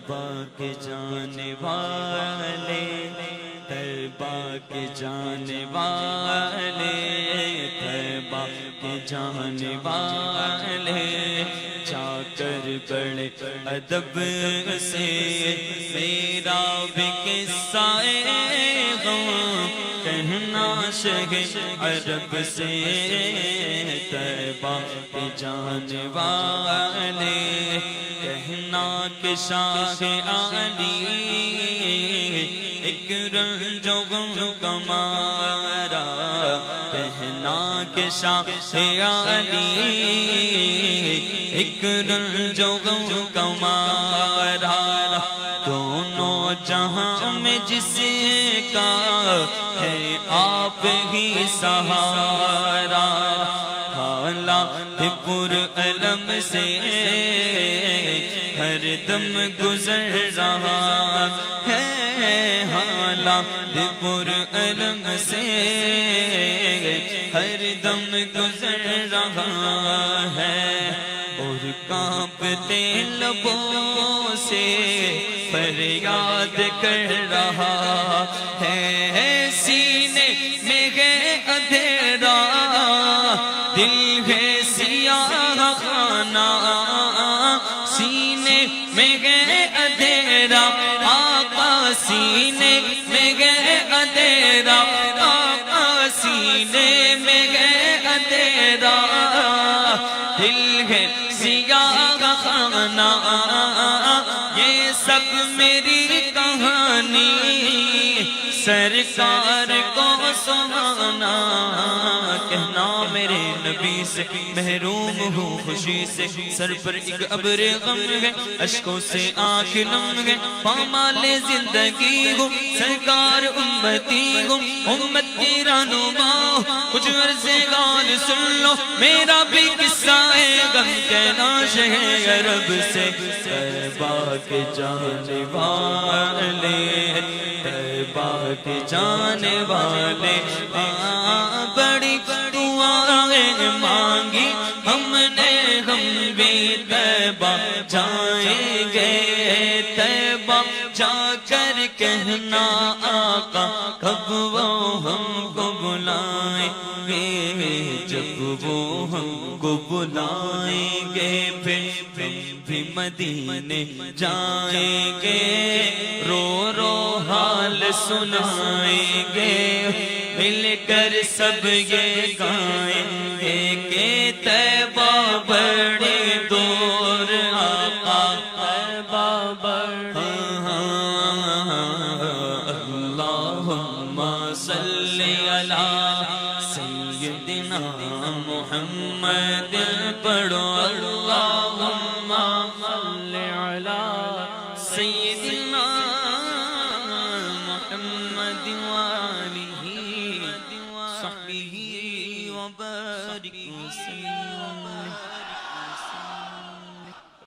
طیبہ کے جانے والے، طیبہ کے جانے والے، طیبہ کے جانے والے، جا کر بڑے ادب سے میرا بھی قصہ غم کہنا شہ عرب سے، طیبہ کے جانے والے، کہنا کہ شاہ علی ایک رنج و غم کمارا، کہنا کہ شاہ علی ایک رنج و غم کمارا، دونوں جہاں میں جس کا ہے آپ ہی سہارا، حالات پر علم سے ہر دم گزر رہا ہے، حالات پر علم سے ہر دم گزر رہا ہے، اور کانپتے لبوں سے فریاد کر رہا ہے، سینے میں ہے اندھیرا دل ہے سیاہ خانہ، سینے میں ہے اندھیرا آقا، سینے میں ہے اندھیرا آقا، سینے میں ہے اندھیرا دل ہے سیاہ خانہ، یہ سب میری کہانی سرکار کو سنانا، کہنا میرے نبی سے محروم ہوں خوشی سے، سر پر ایک ابر غم ہے، اشکوں سے آنکھ نم ہے، پامال زندگی ہوں سرکار امتی ہوں، امت کی رہنما، کچھ عرض گال سن لو میرا بھی قصہ ہے غم کہنا شہ عرب سے، طیبہ کے جانے والے، طیبہ کے جانے والے، بڑی دعائیں مانگی ہم نے، ہم بھی طیبہ جائیں گے، طیبہ جا کر کہنا آقا کب وہ ہم کو بلائیں گے، جب وہ ہم کو بلائیں گے پھر ہم بھی مدینے جائیں گے، رو رو حال سنائیں گے، مل کر سب یہ گائیں گے کہ طیبہ بڑی دور آقا، طیبہ بڑی اللہم صلی علی سیدنا محمد، پڑھو اللہم صلی علی سیدنا محمد وآلہ صحبہ وبارک وسلم۔